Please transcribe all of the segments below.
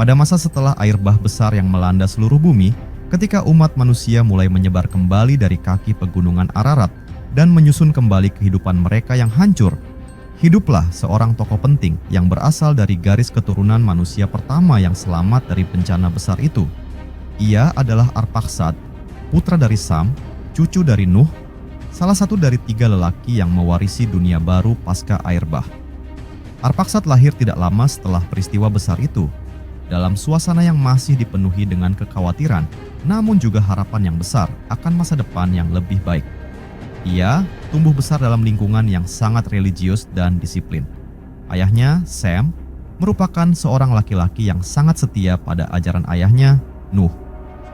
Pada masa setelah air bah besar yang melanda seluruh bumi, ketika umat manusia mulai menyebar kembali dari kaki pegunungan Ararat dan menyusun kembali kehidupan mereka yang hancur, hiduplah seorang tokoh penting yang berasal dari garis keturunan manusia pertama yang selamat dari bencana besar itu. Ia adalah Arphaxad, putra dari Sam, cucu dari Nuh, salah satu dari 3 lelaki yang mewarisi dunia baru pasca air bah. Arphaxad lahir tidak lama setelah peristiwa besar itu, dalam suasana yang masih dipenuhi dengan kekhawatiran, namun juga harapan yang besar akan masa depan yang lebih baik. Ia tumbuh besar dalam lingkungan yang sangat religius dan disiplin. Ayahnya, Sam, merupakan seorang laki-laki yang sangat setia pada ajaran ayahnya, Nuh,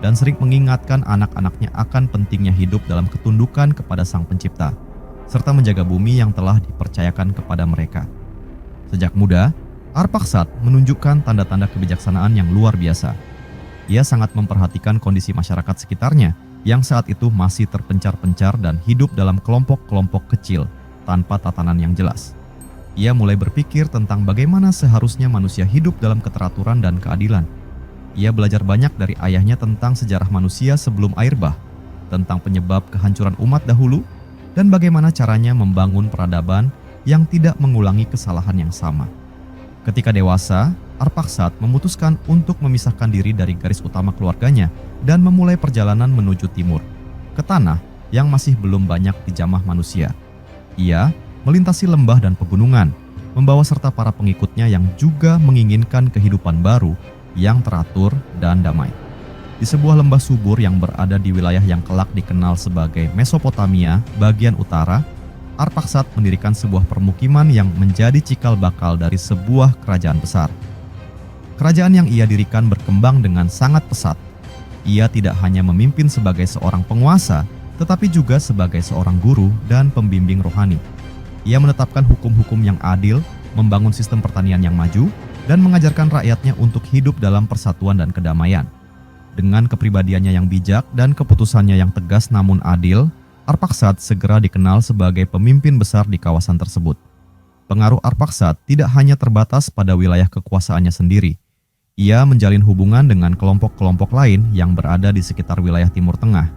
dan sering mengingatkan anak-anaknya akan pentingnya hidup dalam ketundukan kepada Sang Pencipta, serta menjaga bumi yang telah dipercayakan kepada mereka. Sejak muda, Arphaxad menunjukkan tanda-tanda kebijaksanaan yang luar biasa. Ia sangat memperhatikan kondisi masyarakat sekitarnya yang saat itu masih terpencar-pencar dan hidup dalam kelompok-kelompok kecil tanpa tatanan yang jelas. Ia mulai berpikir tentang bagaimana seharusnya manusia hidup dalam keteraturan dan keadilan. Ia belajar banyak dari ayahnya tentang sejarah manusia sebelum air bah, tentang penyebab kehancuran umat dahulu, dan bagaimana caranya membangun peradaban yang tidak mengulangi kesalahan yang sama. Ketika dewasa, Arphaxad memutuskan untuk memisahkan diri dari garis utama keluarganya dan memulai perjalanan menuju timur, ke tanah yang masih belum banyak dijamah manusia. Ia melintasi lembah dan pegunungan, membawa serta para pengikutnya yang juga menginginkan kehidupan baru yang teratur dan damai. Di sebuah lembah subur yang berada di wilayah yang kelak dikenal sebagai Mesopotamia bagian utara, Arphaxad mendirikan sebuah permukiman yang menjadi cikal bakal dari sebuah kerajaan besar. Kerajaan yang ia dirikan berkembang dengan sangat pesat. Ia tidak hanya memimpin sebagai seorang penguasa, tetapi juga sebagai seorang guru dan pembimbing rohani. Ia menetapkan hukum-hukum yang adil, membangun sistem pertanian yang maju, dan mengajarkan rakyatnya untuk hidup dalam persatuan dan kedamaian. Dengan kepribadiannya yang bijak dan keputusannya yang tegas namun adil, Arphaxad segera dikenal sebagai pemimpin besar di kawasan tersebut. Pengaruh Arphaxad tidak hanya terbatas pada wilayah kekuasaannya sendiri. Ia menjalin hubungan dengan kelompok-kelompok lain yang berada di sekitar wilayah Timur Tengah.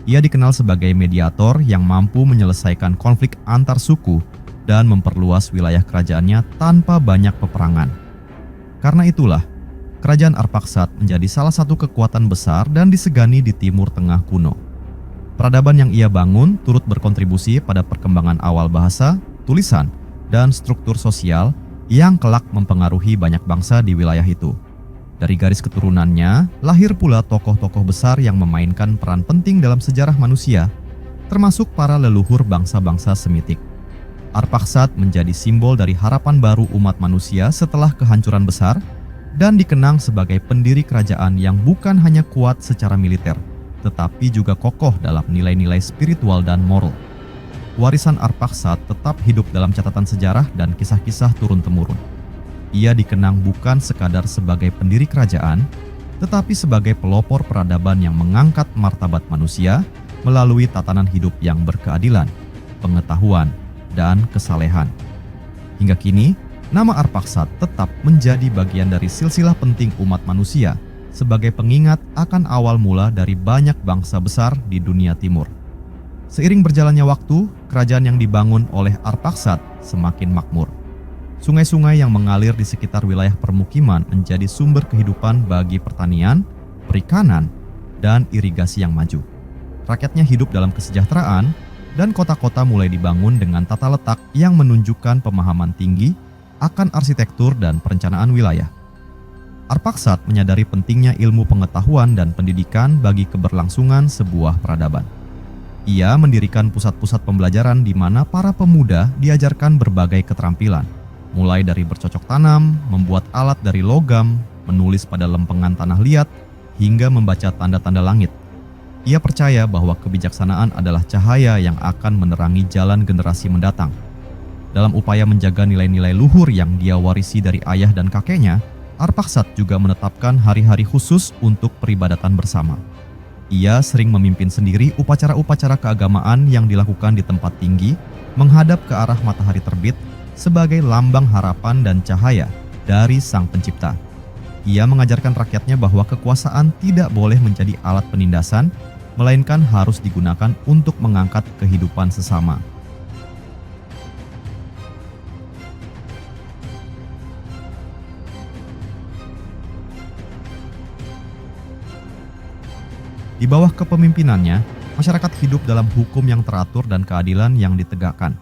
Ia dikenal sebagai mediator yang mampu menyelesaikan konflik antar suku dan memperluas wilayah kerajaannya tanpa banyak peperangan. Karena itulah, kerajaan Arphaxad menjadi salah satu kekuatan besar dan disegani di Timur Tengah kuno. Peradaban yang ia bangun turut berkontribusi pada perkembangan awal bahasa, tulisan, dan struktur sosial yang kelak mempengaruhi banyak bangsa di wilayah itu. Dari garis keturunannya, lahir pula tokoh-tokoh besar yang memainkan peran penting dalam sejarah manusia, termasuk para leluhur bangsa-bangsa Semitik. Arphaxad menjadi simbol dari harapan baru umat manusia setelah kehancuran besar dan dikenang sebagai pendiri kerajaan yang bukan hanya kuat secara militer, tetapi juga kokoh dalam nilai-nilai spiritual dan moral. Warisan Arphaxad tetap hidup dalam catatan sejarah dan kisah-kisah turun-temurun. Ia dikenang bukan sekadar sebagai pendiri kerajaan, tetapi sebagai pelopor peradaban yang mengangkat martabat manusia melalui tatanan hidup yang berkeadilan, pengetahuan, dan kesalehan. Hingga kini, nama Arphaxad tetap menjadi bagian dari silsilah penting umat manusia sebagai pengingat akan awal mula dari banyak bangsa besar di dunia timur. Seiring berjalannya waktu, kerajaan yang dibangun oleh Arphaxad semakin makmur. Sungai-sungai yang mengalir di sekitar wilayah permukiman menjadi sumber kehidupan bagi pertanian, perikanan, dan irigasi yang maju. Rakyatnya hidup dalam kesejahteraan, dan kota-kota mulai dibangun dengan tata letak yang menunjukkan pemahaman tinggi akan arsitektur dan perencanaan wilayah. Arphaxad menyadari pentingnya ilmu pengetahuan dan pendidikan bagi keberlangsungan sebuah peradaban. Ia mendirikan pusat-pusat pembelajaran di mana para pemuda diajarkan berbagai keterampilan, mulai dari bercocok tanam, membuat alat dari logam, menulis pada lempengan tanah liat, hingga membaca tanda-tanda langit. Ia percaya bahwa kebijaksanaan adalah cahaya yang akan menerangi jalan generasi mendatang. Dalam upaya menjaga nilai-nilai luhur yang dia warisi dari ayah dan kakeknya, Arphaxad juga menetapkan hari-hari khusus untuk peribadatan bersama. Ia sering memimpin sendiri upacara-upacara keagamaan yang dilakukan di tempat tinggi, menghadap ke arah matahari terbit sebagai lambang harapan dan cahaya dari Sang Pencipta. Ia mengajarkan rakyatnya bahwa kekuasaan tidak boleh menjadi alat penindasan, melainkan harus digunakan untuk mengangkat kehidupan sesama. Di bawah kepemimpinannya, masyarakat hidup dalam hukum yang teratur dan keadilan yang ditegakkan.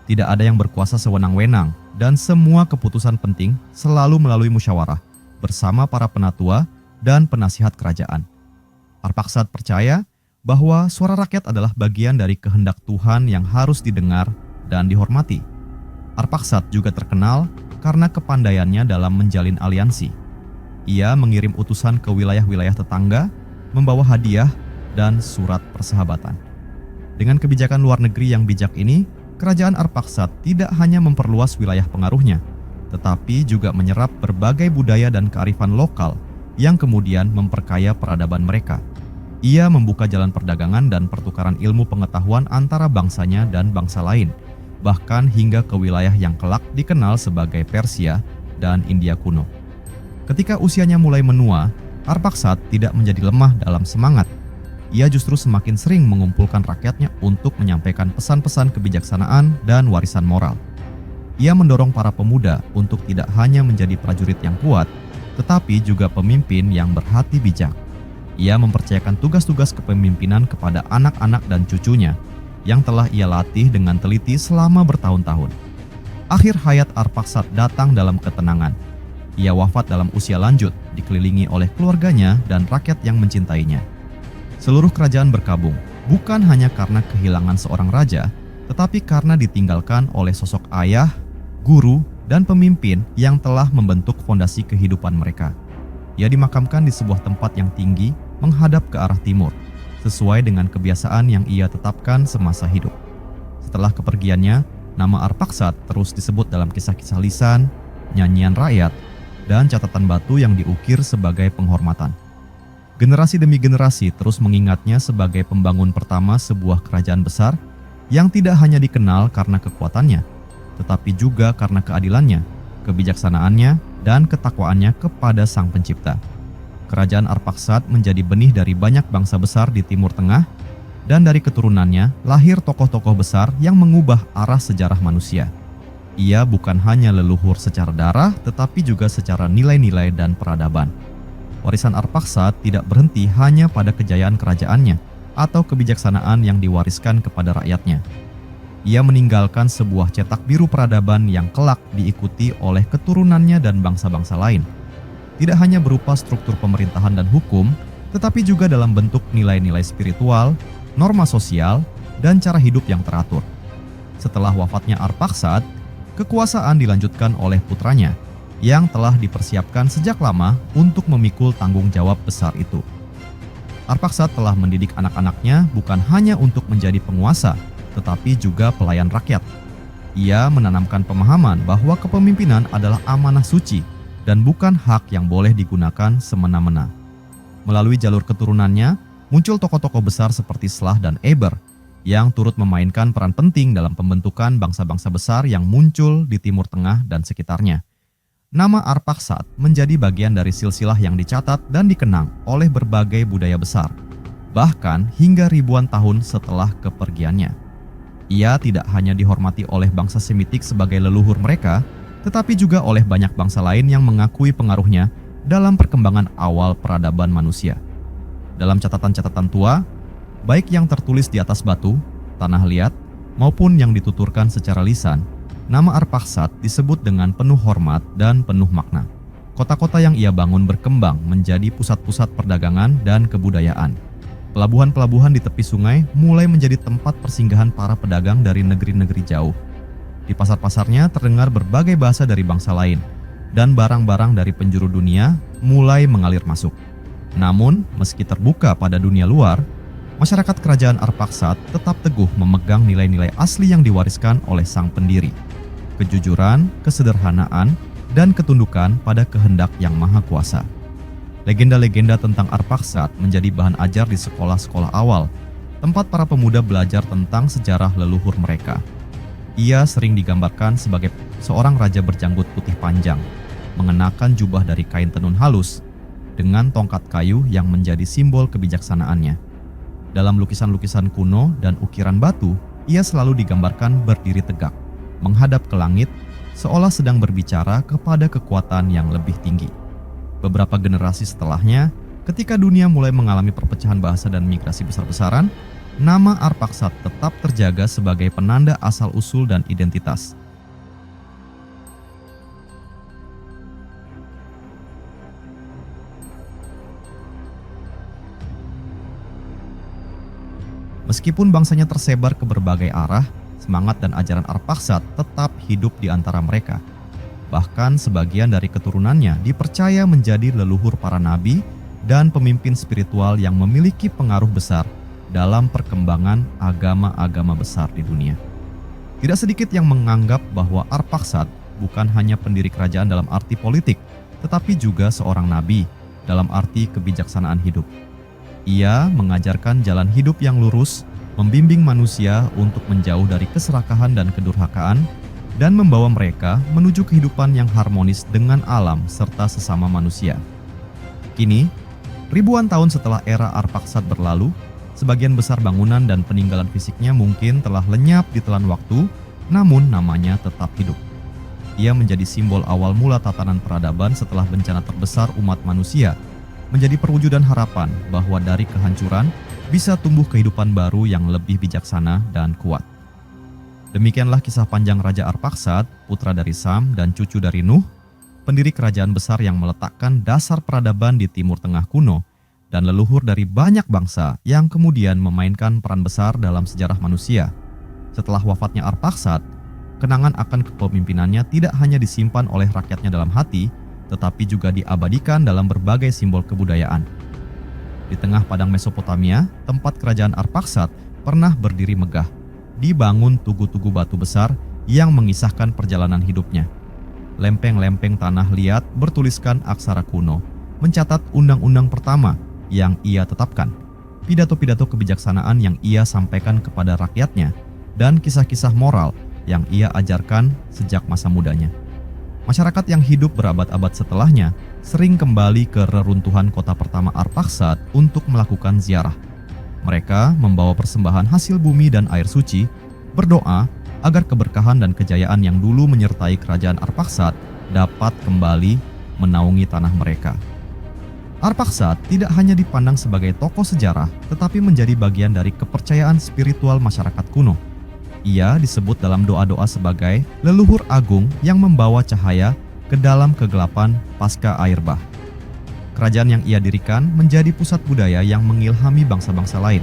Tidak ada yang berkuasa sewenang-wenang, dan semua keputusan penting selalu melalui musyawarah bersama para penatua dan penasihat kerajaan. Arpakshad percaya bahwa suara rakyat adalah bagian dari kehendak Tuhan yang harus didengar dan dihormati. Arpakshad juga terkenal karena kepandaiannya dalam menjalin aliansi. Ia mengirim utusan ke wilayah-wilayah tetangga, membawa hadiah dan surat persahabatan. Dengan kebijakan luar negeri yang bijak ini, kerajaan Arpakshad tidak hanya memperluas wilayah pengaruhnya, tetapi juga menyerap berbagai budaya dan kearifan lokal yang kemudian memperkaya peradaban mereka. Ia membuka jalan perdagangan dan pertukaran ilmu pengetahuan antara bangsanya dan bangsa lain, bahkan hingga ke wilayah yang kelak dikenal sebagai Persia dan India kuno. Ketika usianya mulai menua, Arpakshad tidak menjadi lemah dalam semangat. Ia justru semakin sering mengumpulkan rakyatnya untuk menyampaikan pesan-pesan kebijaksanaan dan warisan moral. Ia mendorong para pemuda untuk tidak hanya menjadi prajurit yang kuat, tetapi juga pemimpin yang berhati bijak. Ia mempercayakan tugas-tugas kepemimpinan kepada anak-anak dan cucunya yang telah ia latih dengan teliti selama bertahun-tahun. Akhir hayat Arpakshad datang dalam ketenangan. Ia wafat dalam usia lanjut, dikelilingi oleh keluarganya dan rakyat yang mencintainya. Seluruh kerajaan berkabung, bukan hanya karena kehilangan seorang raja, tetapi karena ditinggalkan oleh sosok ayah, guru, dan pemimpin yang telah membentuk fondasi kehidupan mereka. Ia dimakamkan di sebuah tempat yang tinggi menghadap ke arah timur, sesuai dengan kebiasaan yang ia tetapkan semasa hidup. Setelah kepergiannya, nama Arpakshad terus disebut dalam kisah-kisah lisan, nyanyian rakyat, dan catatan batu yang diukir sebagai penghormatan. Generasi demi generasi terus mengingatnya sebagai pembangun pertama sebuah kerajaan besar yang tidak hanya dikenal karena kekuatannya, tetapi juga karena keadilannya, kebijaksanaannya, dan ketakwaannya kepada Sang Pencipta. Kerajaan Arpakshad menjadi benih dari banyak bangsa besar di Timur Tengah, dan dari keturunannya lahir tokoh-tokoh besar yang mengubah arah sejarah manusia. Ia bukan hanya leluhur secara darah, tetapi juga secara nilai-nilai dan peradaban. Warisan Arpakshad tidak berhenti hanya pada kejayaan kerajaannya atau kebijaksanaan yang diwariskan kepada rakyatnya. Ia meninggalkan sebuah cetak biru peradaban yang kelak diikuti oleh keturunannya dan bangsa-bangsa lain. Tidak hanya berupa struktur pemerintahan dan hukum, tetapi juga dalam bentuk nilai-nilai spiritual, norma sosial, dan cara hidup yang teratur. Setelah wafatnya Arpakshad, kekuasaan dilanjutkan oleh putranya yang telah dipersiapkan sejak lama untuk memikul tanggung jawab besar itu. Arpakshad telah mendidik anak-anaknya bukan hanya untuk menjadi penguasa, tetapi juga pelayan rakyat. Ia menanamkan pemahaman bahwa kepemimpinan adalah amanah suci dan bukan hak yang boleh digunakan semena-mena. Melalui jalur keturunannya, muncul tokoh-tokoh besar seperti Shlah dan Eber yang turut memainkan peran penting dalam pembentukan bangsa-bangsa besar yang muncul di Timur Tengah dan sekitarnya. Nama Arpakshad menjadi bagian dari silsilah yang dicatat dan dikenang oleh berbagai budaya besar, bahkan hingga ribuan tahun setelah kepergiannya. Ia tidak hanya dihormati oleh bangsa Semitik sebagai leluhur mereka, tetapi juga oleh banyak bangsa lain yang mengakui pengaruhnya dalam perkembangan awal peradaban manusia. Dalam catatan-catatan tua, baik yang tertulis di atas batu, tanah liat, maupun yang dituturkan secara lisan, nama Arpakshad disebut dengan penuh hormat dan penuh makna. Kota-kota yang ia bangun berkembang menjadi pusat-pusat perdagangan dan kebudayaan. Pelabuhan-pelabuhan di tepi sungai mulai menjadi tempat persinggahan para pedagang dari negeri-negeri jauh. Di pasar-pasarnya terdengar berbagai bahasa dari bangsa lain, dan barang-barang dari penjuru dunia mulai mengalir masuk. Namun, meski terbuka pada dunia luar, masyarakat kerajaan Arpakshad tetap teguh memegang nilai-nilai asli yang diwariskan oleh sang pendiri. Kejujuran, kesederhanaan, dan ketundukan pada kehendak yang maha kuasa. Legenda-legenda tentang Arpakshad menjadi bahan ajar di sekolah-sekolah awal, tempat para pemuda belajar tentang sejarah leluhur mereka. Ia sering digambarkan sebagai seorang raja berjanggut putih panjang, mengenakan jubah dari kain tenun halus dengan tongkat kayu yang menjadi simbol kebijaksanaannya. Dalam lukisan-lukisan kuno dan ukiran batu, ia selalu digambarkan berdiri tegak, menghadap ke langit, seolah sedang berbicara kepada kekuatan yang lebih tinggi. Beberapa generasi setelahnya, ketika dunia mulai mengalami perpecahan bahasa dan migrasi besar-besaran, nama Arphaxad tetap terjaga sebagai penanda asal-usul dan identitas. Meskipun bangsanya tersebar ke berbagai arah, semangat dan ajaran Arphaxad tetap hidup di antara mereka. Bahkan sebagian dari keturunannya dipercaya menjadi leluhur para nabi dan pemimpin spiritual yang memiliki pengaruh besar dalam perkembangan agama-agama besar di dunia. Tidak sedikit yang menganggap bahwa Arphaxad bukan hanya pendiri kerajaan dalam arti politik, tetapi juga seorang nabi dalam arti kebijaksanaan hidup. Ia mengajarkan jalan hidup yang lurus, membimbing manusia untuk menjauh dari keserakahan dan kedurhakaan, dan membawa mereka menuju kehidupan yang harmonis dengan alam serta sesama manusia. Kini, ribuan tahun setelah era Arphaxad berlalu, sebagian besar bangunan dan peninggalan fisiknya mungkin telah lenyap di telan waktu, namun namanya tetap hidup. Ia menjadi simbol awal mula tatanan peradaban setelah bencana terbesar umat manusia, menjadi perwujudan harapan bahwa dari kehancuran bisa tumbuh kehidupan baru yang lebih bijaksana dan kuat. Demikianlah kisah panjang Raja Arphaxad, putra dari Sam dan cucu dari Nuh, pendiri kerajaan besar yang meletakkan dasar peradaban di Timur Tengah kuno dan leluhur dari banyak bangsa yang kemudian memainkan peran besar dalam sejarah manusia. Setelah wafatnya Arphaxad, kenangan akan kepemimpinannya tidak hanya disimpan oleh rakyatnya dalam hati, tetapi juga diabadikan dalam berbagai simbol kebudayaan. Di tengah padang Mesopotamia, tempat kerajaan Arphaxad pernah berdiri megah, dibangun tugu-tugu batu besar yang mengisahkan perjalanan hidupnya. Lempeng-lempeng tanah liat bertuliskan aksara kuno, mencatat undang-undang pertama yang ia tetapkan, pidato-pidato kebijaksanaan yang ia sampaikan kepada rakyatnya, dan kisah-kisah moral yang ia ajarkan sejak masa mudanya. Masyarakat yang hidup berabad-abad setelahnya sering kembali ke reruntuhan kota pertama Arphaxad untuk melakukan ziarah. Mereka membawa persembahan hasil bumi dan air suci, berdoa agar keberkahan dan kejayaan yang dulu menyertai kerajaan Arphaxad dapat kembali menaungi tanah mereka. Arphaxad tidak hanya dipandang sebagai tokoh sejarah, tetapi menjadi bagian dari kepercayaan spiritual masyarakat kuno. Ia disebut dalam doa-doa sebagai leluhur agung yang membawa cahaya ke dalam kegelapan pasca air bah. Kerajaan yang ia dirikan menjadi pusat budaya yang mengilhami bangsa-bangsa lain.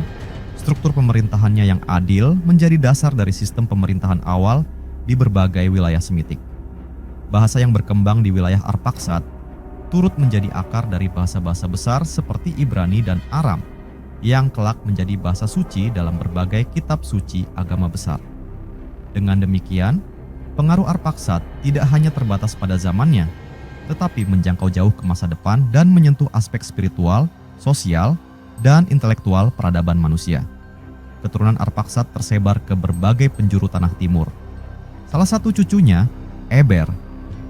Struktur pemerintahannya yang adil menjadi dasar dari sistem pemerintahan awal di berbagai wilayah Semitik. Bahasa yang berkembang di wilayah Arphaxad turut menjadi akar dari bahasa-bahasa besar seperti Ibrani dan Aram, yang kelak menjadi bahasa suci dalam berbagai kitab suci agama besar. Dengan demikian, pengaruh Arphaxad tidak hanya terbatas pada zamannya, tetapi menjangkau jauh ke masa depan dan menyentuh aspek spiritual, sosial, dan intelektual peradaban manusia. Keturunan Arphaxad tersebar ke berbagai penjuru tanah timur. Salah satu cucunya, Eber,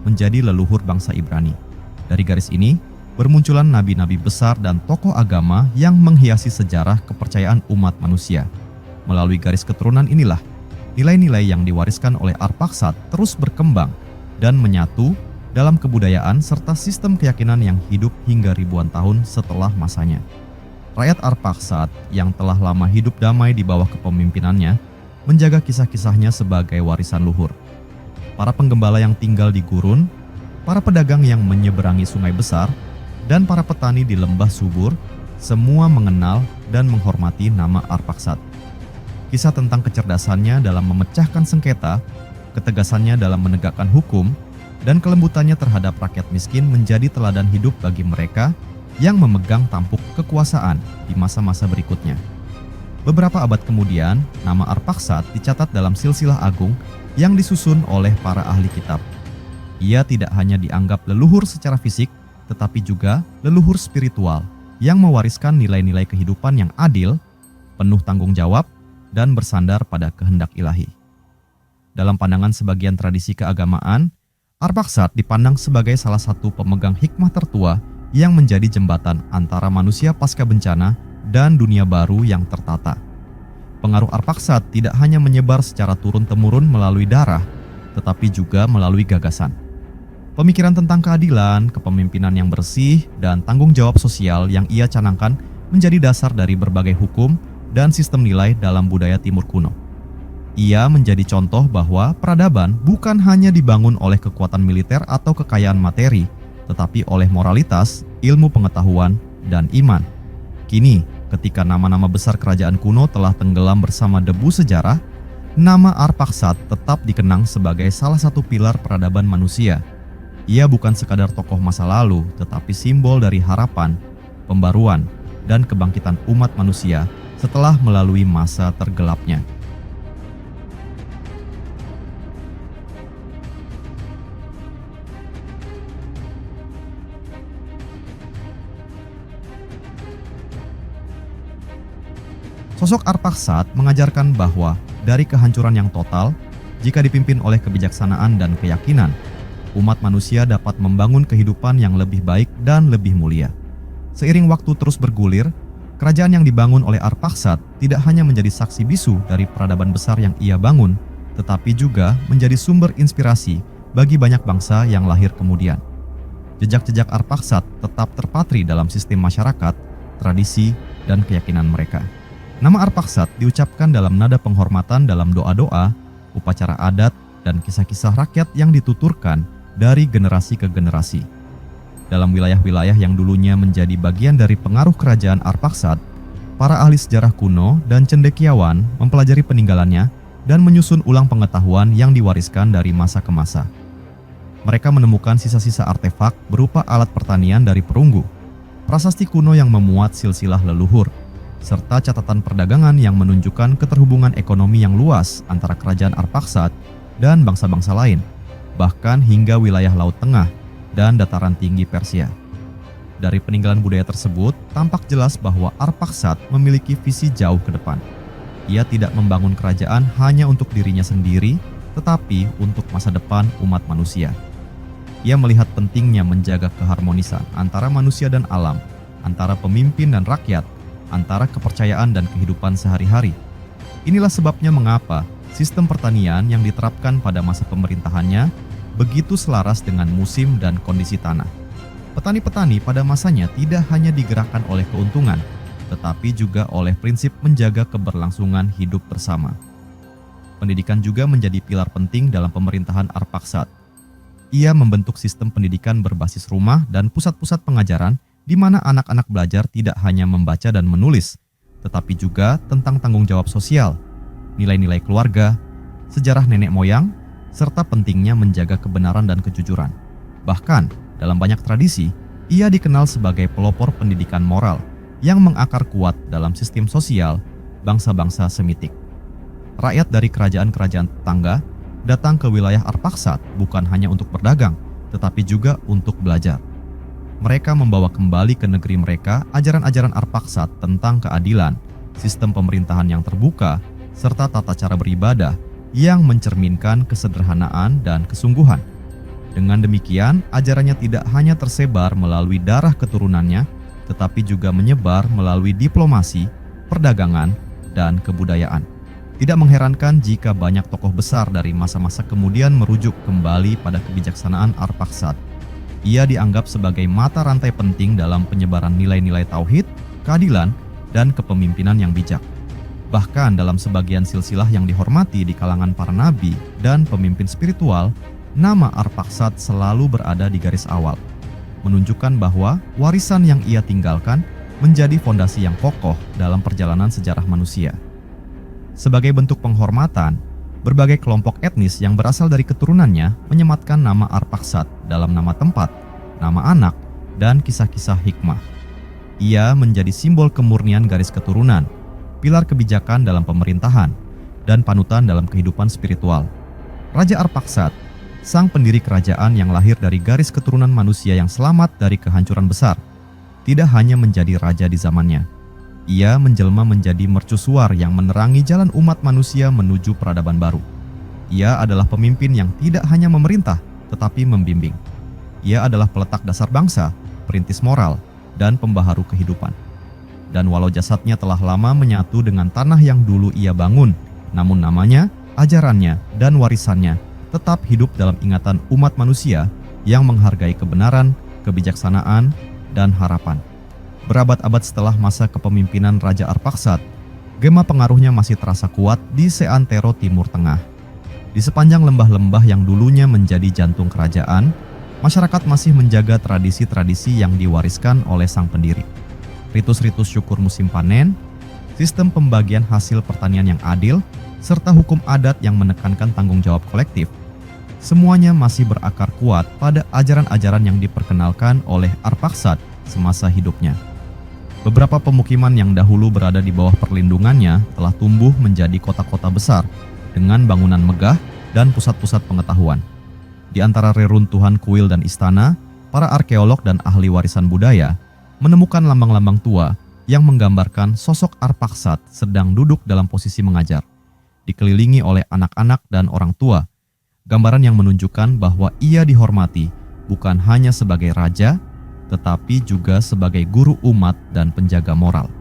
menjadi leluhur bangsa Ibrani. Dari garis ini, bermunculan nabi-nabi besar dan tokoh agama yang menghiasi sejarah kepercayaan umat manusia. Melalui garis keturunan inilah, nilai-nilai yang diwariskan oleh Arphaxad terus berkembang dan menyatu dalam kebudayaan serta sistem keyakinan yang hidup hingga ribuan tahun setelah masanya. Rakyat Arphaxad yang telah lama hidup damai di bawah kepemimpinannya menjaga kisah-kisahnya sebagai warisan luhur. Para penggembala yang tinggal di gurun, para pedagang yang menyeberangi sungai besar, dan para petani di lembah subur, semua mengenal dan menghormati nama Arphaxad. Kisah tentang kecerdasannya dalam memecahkan sengketa, ketegasannya dalam menegakkan hukum, dan kelembutannya terhadap rakyat miskin menjadi teladan hidup bagi mereka yang memegang tampuk kekuasaan di masa-masa berikutnya. Beberapa abad kemudian, nama Arphaxad dicatat dalam silsilah agung yang disusun oleh para ahli kitab. Ia tidak hanya dianggap leluhur secara fisik, tetapi juga leluhur spiritual yang mewariskan nilai-nilai kehidupan yang adil, penuh tanggung jawab, dan bersandar pada kehendak ilahi. Dalam pandangan sebagian tradisi keagamaan, Arphaxad dipandang sebagai salah satu pemegang hikmah tertua yang menjadi jembatan antara manusia pasca bencana dan dunia baru yang tertata. Pengaruh Arphaxad tidak hanya menyebar secara turun-temurun melalui darah, tetapi juga melalui gagasan. Pemikiran tentang keadilan, kepemimpinan yang bersih, dan tanggung jawab sosial yang ia canangkan menjadi dasar dari berbagai hukum dan sistem nilai dalam budaya Timur kuno. Ia menjadi contoh bahwa peradaban bukan hanya dibangun oleh kekuatan militer atau kekayaan materi, tetapi oleh moralitas, ilmu pengetahuan, dan iman. Kini, ketika nama-nama besar kerajaan kuno telah tenggelam bersama debu sejarah, nama Arphaxad tetap dikenang sebagai salah satu pilar peradaban manusia. Ia bukan sekadar tokoh masa lalu, tetapi simbol dari harapan, pembaruan, dan kebangkitan umat manusia setelah melalui masa tergelapnya. Sosok Arphaxad mengajarkan bahwa dari kehancuran yang total, jika dipimpin oleh kebijaksanaan dan keyakinan, umat manusia dapat membangun kehidupan yang lebih baik dan lebih mulia. Seiring waktu terus bergulir, kerajaan yang dibangun oleh Arphaxad tidak hanya menjadi saksi bisu dari peradaban besar yang ia bangun, tetapi juga menjadi sumber inspirasi bagi banyak bangsa yang lahir kemudian. Jejak-jejak Arphaxad tetap terpatri dalam sistem masyarakat, tradisi, dan keyakinan mereka. Nama Arphaxad diucapkan dalam nada penghormatan dalam doa-doa, upacara adat, dan kisah-kisah rakyat yang dituturkan dari generasi ke generasi. Dalam wilayah-wilayah yang dulunya menjadi bagian dari pengaruh kerajaan Arphaxad, para ahli sejarah kuno dan cendekiawan mempelajari peninggalannya dan menyusun ulang pengetahuan yang diwariskan dari masa ke masa. Mereka menemukan sisa-sisa artefak berupa alat pertanian dari perunggu, prasasti kuno yang memuat silsilah leluhur, serta catatan perdagangan yang menunjukkan keterhubungan ekonomi yang luas antara kerajaan Arphaxad dan bangsa-bangsa lain, bahkan hingga wilayah Laut Tengah dan dataran tinggi Persia. Dari peninggalan budaya tersebut, tampak jelas bahwa Arphaxad memiliki visi jauh ke depan. Ia tidak membangun kerajaan hanya untuk dirinya sendiri, tetapi untuk masa depan umat manusia. Ia melihat pentingnya menjaga keharmonisan antara manusia dan alam, antara pemimpin dan rakyat, antara kepercayaan dan kehidupan sehari-hari. Inilah sebabnya mengapa sistem pertanian yang diterapkan pada masa pemerintahannya begitu selaras dengan musim dan kondisi tanah. Petani-petani pada masanya tidak hanya digerakkan oleh keuntungan, tetapi juga oleh prinsip menjaga keberlangsungan hidup bersama. Pendidikan juga menjadi pilar penting dalam pemerintahan Arphaxad. Ia membentuk sistem pendidikan berbasis rumah dan pusat-pusat pengajaran di mana anak-anak belajar tidak hanya membaca dan menulis, tetapi juga tentang tanggung jawab sosial, nilai-nilai keluarga, sejarah nenek moyang, serta pentingnya menjaga kebenaran dan kejujuran. Bahkan, dalam banyak tradisi, ia dikenal sebagai pelopor pendidikan moral yang mengakar kuat dalam sistem sosial bangsa-bangsa Semitik. Rakyat dari kerajaan-kerajaan tetangga datang ke wilayah Arphaxad bukan hanya untuk berdagang, tetapi juga untuk belajar. Mereka membawa kembali ke negeri mereka ajaran-ajaran Arphaxad tentang keadilan, sistem pemerintahan yang terbuka, serta tata cara beribadah yang mencerminkan kesederhanaan dan kesungguhan. Dengan demikian, ajarannya tidak hanya tersebar melalui darah keturunannya, tetapi juga menyebar melalui diplomasi, perdagangan, dan kebudayaan. Tidak mengherankan jika banyak tokoh besar dari masa-masa kemudian merujuk kembali pada kebijaksanaan Arphaxad. Ia dianggap sebagai mata rantai penting dalam penyebaran nilai-nilai tauhid, keadilan, dan kepemimpinan yang bijak. Bahkan dalam sebagian silsilah yang dihormati di kalangan para nabi dan pemimpin spiritual, nama Arphaxad selalu berada di garis awal, menunjukkan bahwa warisan yang ia tinggalkan menjadi fondasi yang kokoh dalam perjalanan sejarah manusia. Sebagai bentuk penghormatan, berbagai kelompok etnis yang berasal dari keturunannya menyematkan nama Arphaxad dalam nama tempat, nama anak, dan kisah-kisah hikmah. Ia menjadi simbol kemurnian garis keturunan, pilar kebijakan dalam pemerintahan, dan panutan dalam kehidupan spiritual. Raja Arphaxad, sang pendiri kerajaan yang lahir dari garis keturunan manusia yang selamat dari kehancuran besar, tidak hanya menjadi raja di zamannya. Ia menjelma menjadi mercusuar yang menerangi jalan umat manusia menuju peradaban baru. Ia adalah pemimpin yang tidak hanya memerintah, tetapi membimbing. Ia adalah peletak dasar bangsa, perintis moral, dan pembaharu kehidupan. Dan walau jasadnya telah lama menyatu dengan tanah yang dulu ia bangun, namun namanya, ajarannya, dan warisannya tetap hidup dalam ingatan umat manusia yang menghargai kebenaran, kebijaksanaan, dan harapan. Berabad-abad setelah masa kepemimpinan Raja Arphaxad, gema pengaruhnya masih terasa kuat di seantero Timur Tengah. Di sepanjang lembah-lembah yang dulunya menjadi jantung kerajaan, masyarakat masih menjaga tradisi-tradisi yang diwariskan oleh sang pendiri. Ritus-ritus syukur musim panen, sistem pembagian hasil pertanian yang adil, serta hukum adat yang menekankan tanggung jawab kolektif. Semuanya masih berakar kuat pada ajaran-ajaran yang diperkenalkan oleh Arphaxad semasa hidupnya. Beberapa pemukiman yang dahulu berada di bawah perlindungannya telah tumbuh menjadi kota-kota besar dengan bangunan megah dan pusat-pusat pengetahuan. Di antara reruntuhan kuil dan istana, para arkeolog dan ahli warisan budaya menemukan lambang-lambang tua yang menggambarkan sosok Arphaxad sedang duduk dalam posisi mengajar, dikelilingi oleh anak-anak dan orang tua, gambaran yang menunjukkan bahwa ia dihormati bukan hanya sebagai raja, tetapi juga sebagai guru umat dan penjaga moral.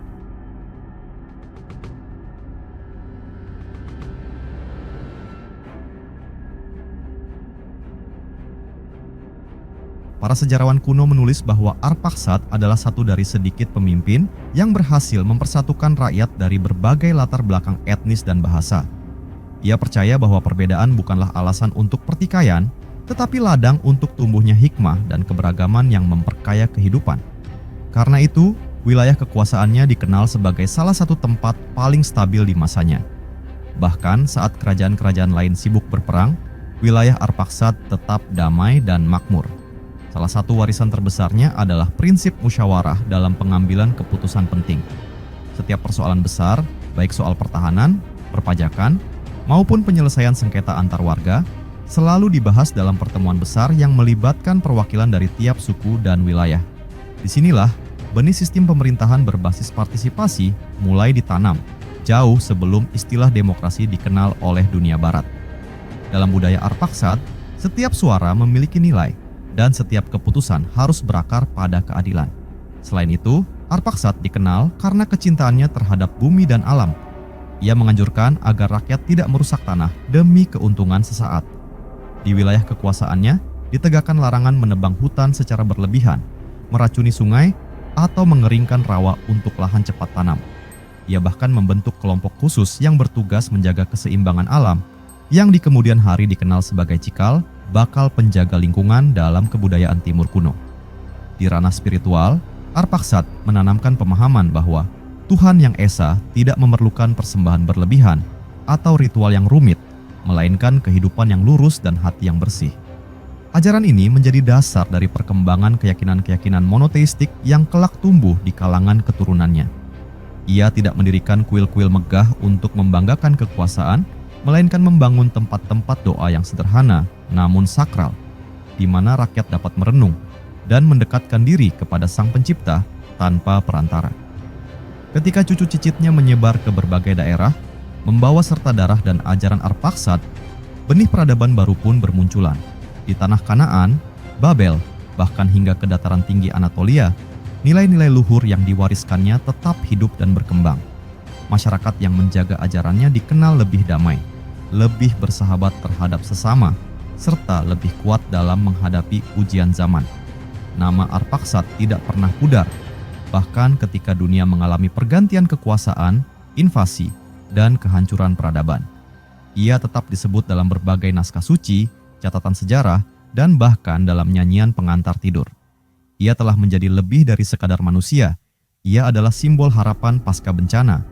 Para sejarawan kuno menulis bahwa Arphaxad adalah satu dari sedikit pemimpin yang berhasil mempersatukan rakyat dari berbagai latar belakang etnis dan bahasa. Ia percaya bahwa perbedaan bukanlah alasan untuk pertikaian, tetapi ladang untuk tumbuhnya hikmah dan keberagaman yang memperkaya kehidupan. Karena itu, wilayah kekuasaannya dikenal sebagai salah satu tempat paling stabil di masanya. Bahkan saat kerajaan-kerajaan lain sibuk berperang, wilayah Arphaxad tetap damai dan makmur. Salah satu warisan terbesarnya adalah prinsip musyawarah dalam pengambilan keputusan penting. Setiap persoalan besar, baik soal pertahanan, perpajakan, maupun penyelesaian sengketa antar warga, selalu dibahas dalam pertemuan besar yang melibatkan perwakilan dari tiap suku dan wilayah. Disinilah benih sistem pemerintahan berbasis partisipasi mulai ditanam, jauh sebelum istilah demokrasi dikenal oleh dunia barat. Dalam budaya Arphaxad, setiap suara memiliki nilai, dan setiap keputusan harus berakar pada keadilan. Selain itu, Arphaxad dikenal karena kecintaannya terhadap bumi dan alam. Ia menganjurkan agar rakyat tidak merusak tanah demi keuntungan sesaat. Di wilayah kekuasaannya, ditegakkan larangan menebang hutan secara berlebihan, meracuni sungai, atau mengeringkan rawa untuk lahan cepat tanam. Ia bahkan membentuk kelompok khusus yang bertugas menjaga keseimbangan alam, yang di kemudian hari dikenal sebagai Cikal, bakal penjaga lingkungan dalam kebudayaan Timur kuno. Di ranah spiritual, Arphaxad menanamkan pemahaman bahwa Tuhan yang Esa tidak memerlukan persembahan berlebihan atau ritual yang rumit, melainkan kehidupan yang lurus dan hati yang bersih. Ajaran ini menjadi dasar dari perkembangan keyakinan-keyakinan monoteistik yang kelak tumbuh di kalangan keturunannya. Ia tidak mendirikan kuil-kuil megah untuk membanggakan kekuasaan, melainkan membangun tempat-tempat doa yang sederhana namun sakral, di mana rakyat dapat merenung dan mendekatkan diri kepada Sang Pencipta tanpa perantara. Ketika cucu cicitnya menyebar ke berbagai daerah, membawa serta darah dan ajaran Arphaxad, benih peradaban baru pun bermunculan. Di tanah Kanaan, Babel, bahkan hingga ke dataran tinggi Anatolia, nilai-nilai luhur yang diwariskannya tetap hidup dan berkembang. Masyarakat yang menjaga ajarannya dikenal lebih damai, lebih bersahabat terhadap sesama, serta lebih kuat dalam menghadapi ujian zaman. Nama Arphaxad tidak pernah pudar, bahkan ketika dunia mengalami pergantian kekuasaan, invasi, dan kehancuran peradaban. Ia tetap disebut dalam berbagai naskah suci, catatan sejarah, dan bahkan dalam nyanyian pengantar tidur. Ia telah menjadi lebih dari sekadar manusia. Ia adalah simbol harapan pasca bencana,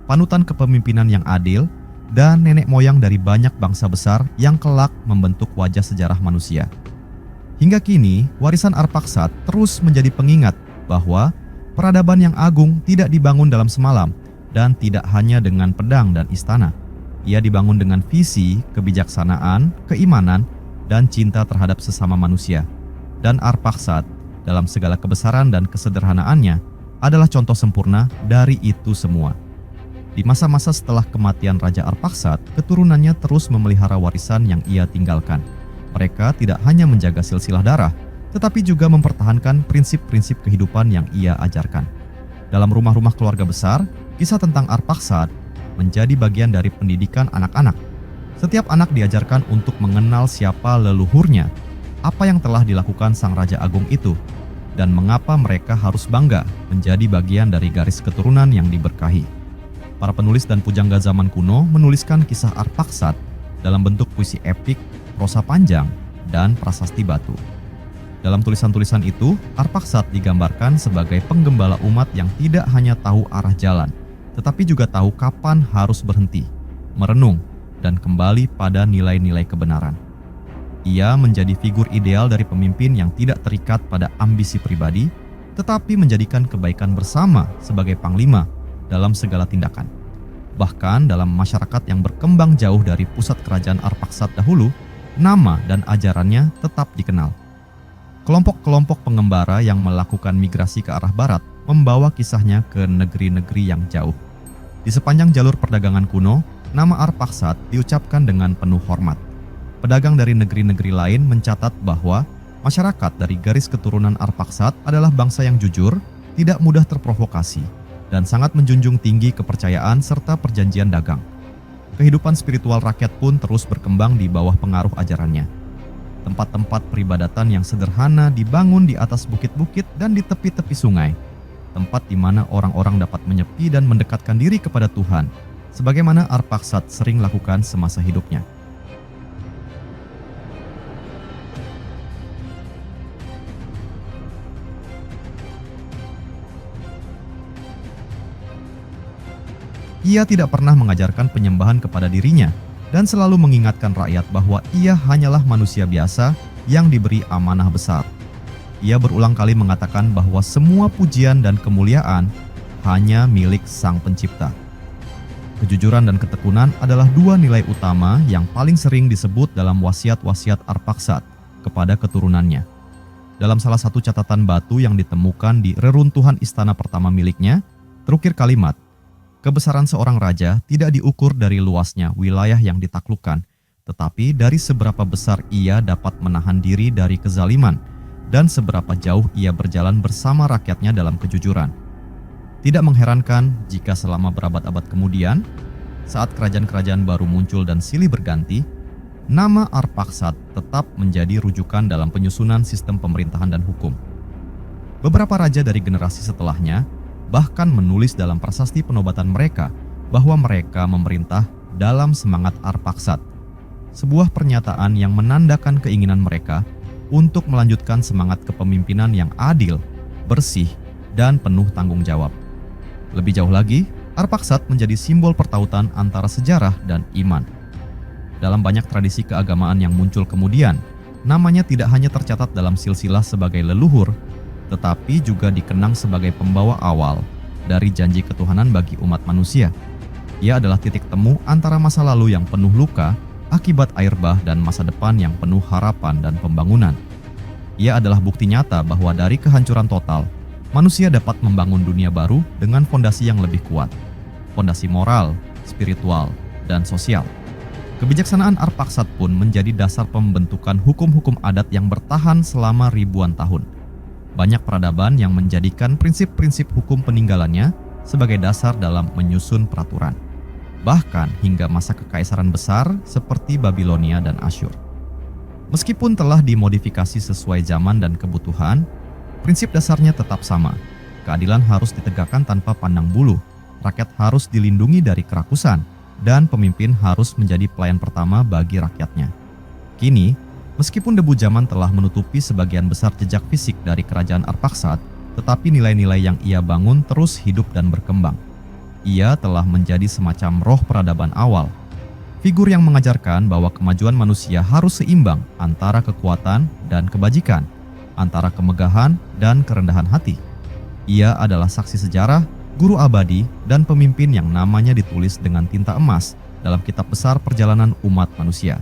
panutan kepemimpinan yang adil, dan nenek moyang dari banyak bangsa besar yang kelak membentuk wajah sejarah manusia. Hingga kini, warisan Arphaxad terus menjadi pengingat bahwa peradaban yang agung tidak dibangun dalam semalam, dan tidak hanya dengan pedang dan istana. Ia dibangun dengan visi, kebijaksanaan, keimanan, dan cinta terhadap sesama manusia. Dan Arphaxad, dalam segala kebesaran dan kesederhanaannya, adalah contoh sempurna dari itu semua. Di masa-masa setelah kematian Raja Arphaxad, keturunannya terus memelihara warisan yang ia tinggalkan. Mereka tidak hanya menjaga silsilah darah, tetapi juga mempertahankan prinsip-prinsip kehidupan yang ia ajarkan. Dalam rumah-rumah keluarga besar, kisah tentang Arphaxad menjadi bagian dari pendidikan anak-anak. Setiap anak diajarkan untuk mengenal siapa leluhurnya, apa yang telah dilakukan Sang Raja Agung itu, dan mengapa mereka harus bangga menjadi bagian dari garis keturunan yang diberkahi. Para penulis dan pujangga zaman kuno menuliskan kisah Arphaxad dalam bentuk puisi epik, prosa panjang, dan prasasti batu. Dalam tulisan-tulisan itu, Arphaxad digambarkan sebagai penggembala umat yang tidak hanya tahu arah jalan, tetapi juga tahu kapan harus berhenti, merenung, dan kembali pada nilai-nilai kebenaran. Ia menjadi figur ideal dari pemimpin yang tidak terikat pada ambisi pribadi, tetapi menjadikan kebaikan bersama sebagai panglima dalam segala tindakan. Bahkan dalam masyarakat yang berkembang jauh dari pusat kerajaan Arphaxad dahulu, nama dan ajarannya tetap dikenal. Kelompok-kelompok pengembara yang melakukan migrasi ke arah barat membawa kisahnya ke negeri-negeri yang jauh. Di sepanjang jalur perdagangan kuno, nama Arphaxad diucapkan dengan penuh hormat. Pedagang dari negeri-negeri lain mencatat bahwa masyarakat dari garis keturunan Arphaxad adalah bangsa yang jujur, tidak mudah terprovokasi, dan sangat menjunjung tinggi kepercayaan serta perjanjian dagang. Kehidupan spiritual rakyat pun terus berkembang di bawah pengaruh ajarannya. Tempat-tempat peribadatan yang sederhana dibangun di atas bukit-bukit dan di tepi-tepi sungai, tempat di mana orang-orang dapat menyepi dan mendekatkan diri kepada Tuhan, sebagaimana Arphaxad sering lakukan semasa hidupnya. Ia tidak pernah mengajarkan penyembahan kepada dirinya dan selalu mengingatkan rakyat bahwa ia hanyalah manusia biasa yang diberi amanah besar. Ia berulang kali mengatakan bahwa semua pujian dan kemuliaan hanya milik Sang Pencipta. Kejujuran dan ketekunan adalah dua nilai utama yang paling sering disebut dalam wasiat-wasiat Arphaxad kepada keturunannya. Dalam salah satu catatan batu yang ditemukan di reruntuhan istana pertama miliknya, terukir kalimat, "Kebesaran seorang raja tidak diukur dari luasnya wilayah yang ditaklukkan, tetapi dari seberapa besar ia dapat menahan diri dari kezaliman dan seberapa jauh ia berjalan bersama rakyatnya dalam kejujuran." Tidak mengherankan jika selama berabad-abad kemudian, saat kerajaan-kerajaan baru muncul dan silih berganti, nama Arphaxad tetap menjadi rujukan dalam penyusunan sistem pemerintahan dan hukum. Beberapa raja dari generasi setelahnya bahkan menulis dalam prasasti penobatan mereka bahwa mereka memerintah dalam semangat Arphaxad, sebuah pernyataan yang menandakan keinginan mereka untuk melanjutkan semangat kepemimpinan yang adil, bersih, dan penuh tanggung jawab. Lebih jauh lagi, Arphaxad menjadi simbol pertautan antara sejarah dan iman. Dalam banyak tradisi keagamaan yang muncul kemudian, namanya tidak hanya tercatat dalam silsilah sebagai leluhur, tetapi juga dikenang sebagai pembawa awal dari janji ketuhanan bagi umat manusia. Ia adalah titik temu antara masa lalu yang penuh luka akibat air bah dan masa depan yang penuh harapan dan pembangunan. Ia adalah bukti nyata bahwa dari kehancuran total, manusia dapat membangun dunia baru dengan fondasi yang lebih kuat, fondasi moral, spiritual, dan sosial. Kebijaksanaan Arphaxad pun menjadi dasar pembentukan hukum-hukum adat yang bertahan selama ribuan tahun. Banyak peradaban yang menjadikan prinsip-prinsip hukum peninggalannya sebagai dasar dalam menyusun peraturan, bahkan hingga masa kekaisaran besar seperti Babilonia dan Asyur. Meskipun telah dimodifikasi sesuai zaman dan kebutuhan, prinsip dasarnya tetap sama. Keadilan harus ditegakkan tanpa pandang bulu, rakyat harus dilindungi dari kerakusan, dan pemimpin harus menjadi pelayan pertama bagi rakyatnya. Kini, meskipun debu zaman telah menutupi sebagian besar jejak fisik dari kerajaan Arphaxad, tetapi nilai-nilai yang ia bangun terus hidup dan berkembang. Ia telah menjadi semacam roh peradaban awal, figur yang mengajarkan bahwa kemajuan manusia harus seimbang antara kekuatan dan kebajikan, antara kemegahan dan kerendahan hati. Ia adalah saksi sejarah, guru abadi, dan pemimpin yang namanya ditulis dengan tinta emas dalam kitab besar perjalanan umat manusia.